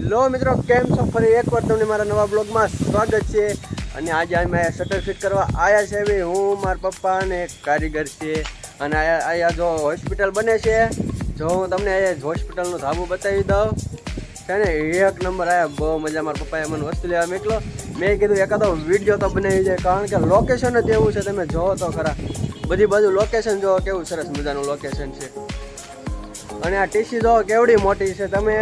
Hello મિત્રો, કેમ છો? ફરી એકવાર તમને મારા નવા બ્લોગમાં સ્વાગત છે. અને આજે અમે શટર ફિટ કરવા આવ્યા છે. ભાઈ હું, મારા પપ્પા અને એક કારીગર છે. અને અહીંયા જો હોસ્પિટલ બને છે. જો હું તમને અહીંયા હોસ્પિટલનું ધાબુ બતાવી દઉં છે ને, એક નંબર આવ્યા. બહુ મજા. મારા પપ્પાએ મને વસ્તુ લેવા મોકલો. મેં કીધું એકાદો વિડીયો તો બનાવી જાય, કારણ કે લોકેશન જ એવું છે. તમે જોવો તો ખરા, બધી બાજુ લોકેશન જોવો, કેવું સરસ મજાનું લોકેશન છે. અને આ ટીસી જો કેવડી મોટી છે. તમે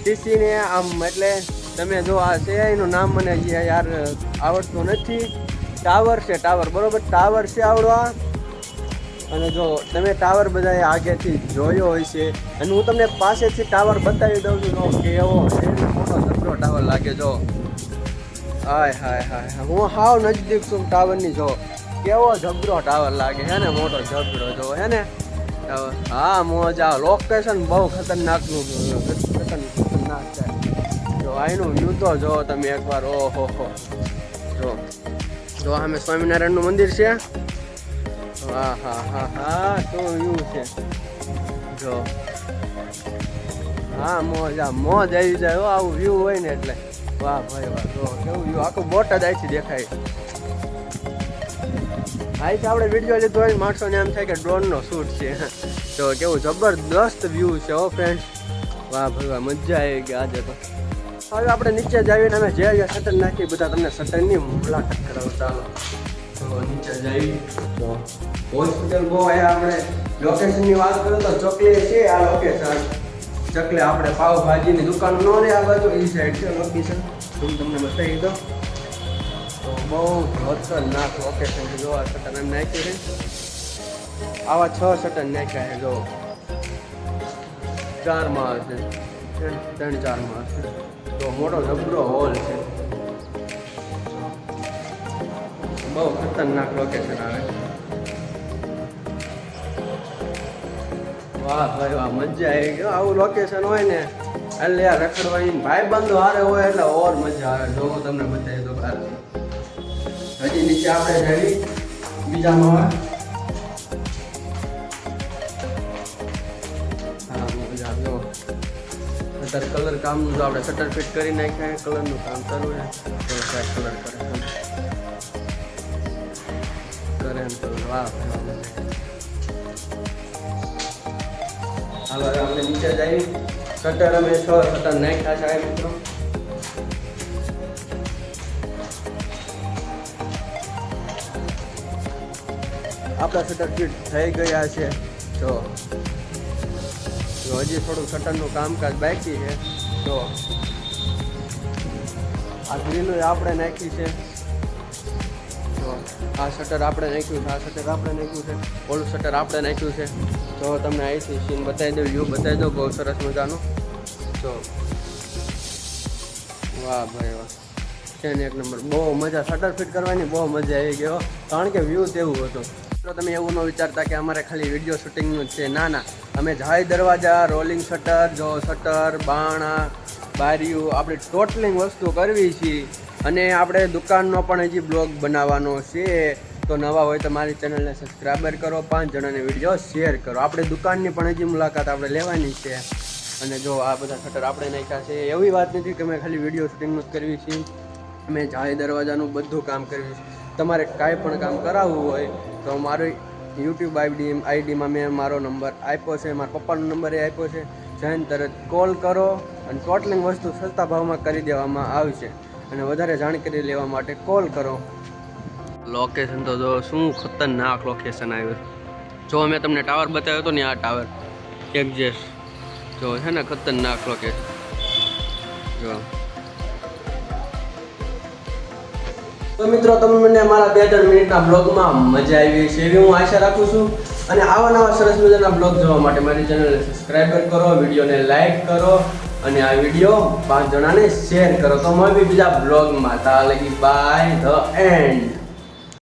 ટીસીને આમ એટલે તમે જો આ છે એનું નામ મને યાર આવડતું નથી. ટાવર છે, ટાવર, બરોબર, ટાવર છે આવડવા. અને જો તમે ટાવર બધા આગેથી જોયો હોય છે, અને હું તમને પાસેથી ટાવર બતાવી દઉં છું. કેવો મોટો જબરો ટાવર લાગે. જો હાય હાય હાય, હું હાવ નજદીક છું ટાવરની. જો કેવો જબરો ટાવર લાગે છે ને, મોટો જબરો. જો હે ને, હા મોજા. લોકેશન બહુ ખતરનાકનું ખતરનાક છે. જો અહીંનું વ્યૂ તો જો તમે એકવાર. ઓહો હો, જો અમે સ્વામિનારાયણનું મંદિર છે. હા હા હા હા, શું વ્યૂ છે. જો હા મોજા, મોજ આવી જાય. આવું વ્યૂ હોય ને એટલે વાહ ભાઈ વાહ. જો કેવું વ્યૂ, આખું બોટ જ અહીંથી દેખાય. અહીંથી આપણે વિડીયો લીધો હોય માણસોને એમ થાય કે ડ્રોનનો શૂટ છે. તો કેવું જબરદસ્ત વ્યૂ છે. હો ફ્રેન્ડ્સ, વાહ ભાઈ વાહ, મજા આવી ગઈ આજે તો. હવે આપણે નીચે જ આવીને અમે જે શટર નાખી બધા તમને શટરની મુલાકાત કરાવો. ચાલો તો નીચે જઈ. તો હોસ્પિટલ બહુ અહીંયા આપણે લોકેશનની વાત કરું તો ચોકલી છે. આ લોકેશન ચકલે આપણે પાવભાજીની દુકાન નો રે, આ બાજુ એ સાઈડ છે લોકેશન. હું તમને બતાવી દઉં. તો બહુ ખતરનાક લોકેશન છે. જો આ શટર એમ નાખ્યું છે. આવા 6 શટર નાખ્યા છે. જો 4 માળ છે, 3-4 માળ છે. તો મોટો જબરો હોલ છે. બહુ ખતરનાક લોકેશન આવે. વાહ ભાઈ વાહ, મજા આવી ગઈ. આવું લોકેશન હોય ને એટલે યાર રખડવાની, ભાઈબંધો હારે હોય એટલે ઓર મજા આવે. જો હું તમને બતાવી દઉં. હજી નીચે આપણે જઈ બીજા માળ. હા મજા. જો અત્યારે કલર કામનું જો આપણે શટર ફિટ કરી નાખ્યા. કલરનું કામ કરવું ને તો કલર કરે એમ તો વાહ. હાલો આપણે નીચે જઈ. શટર અમે 6 શટર નાખ્યા છે મિત્રો. આપણા શટર ફિટ થઈ ગયા છે. તો હજી થોડું શટરનું કામકાજ બાકી છે. તો આ ગ્રીલો આપણે નાખી છે. તો આ શટર આપણે નાખ્યું છે, આ શટર આપણે નાખ્યું છે, ઓલું શટર આપણે નાખ્યું છે. તો તમને અહીંથી સીન બતાવી દઉં, વ્યૂ બતાવી દઉં બહુ સરસ મજાનું. તો વાહ ભાઈ વાહ, છે ને એક નંબર. બહુ મજા, શટર ફિટ કરવાની બહુ મજા આવી ગયો, કારણ કે વ્યૂ તેવું હતું. તો તમે એવું ન વિચારતા કે અમારે ખાલી વિડીયો શૂટિંગનું જ છે. ના ના, અમે જાળી દરવાજા, રોલિંગ શટર, જો શટર, બારણા, બારીઓ, આપણે ટોટલિંગ વસ્તુ કરવી છે. અને આપણે દુકાનનો પણ હજી બ્લોગ બનાવવાનો છે. તો નવા હોય તો મારી ચેનલને સબસ્ક્રાઈબર કરો, 5 જણાને વિડીયો શેર કરો. આપણે દુકાનની પણ હજી મુલાકાત આપણે લેવાની છે. અને જો આ બધા શટર આપણે નાખ્યા છે. એવી વાત નથી કે અમે ખાલી વિડીયો શૂટિંગનું જ કરવી છે. અમે જાળી દરવાજાનું બધું કામ કરવી છે. તમારે કાંઈ પણ કામ કરાવવું હોય તો મારું યુટ્યુબ આઈડીમાં મેં મારો નંબર આપ્યો છે, મારા પપ્પાનો નંબર એ આપ્યો છે. જઈને તરત કોલ કરો અને ટોટલિંગ વસ્તુ સસ્તા ભાવમાં કરી દેવામાં આવશે. અને વધારે જાણકારી લેવા માટે કોલ કરો. લોકેશન તો જો શું ખતરનાક લોકેશન આવ્યું. જો મેં તમને ટાવર બતાવ્યો હતો ને, આ ટાવર એક્ઝેસ્ટ જો છે ને, ખતરનાક લોકેશન. જો તો મિત્રો, તમે મને અમારા 2-3 મિનિટના બ્લોગમાં મજા આવી છે એવી હું આશા રાખું છું. અને આવા નવા સરસ મજાના બ્લોગ જોવા માટે મારી ચેનલને સબસ્ક્રાઈબર કરો, વિડીયોને લાઈક કરો, અને આ વિડીયો 5 જણાને શેર કરો. તો મળવી બીજા બ્લોગમાં. તા લગી બાય ધ એન્ડ.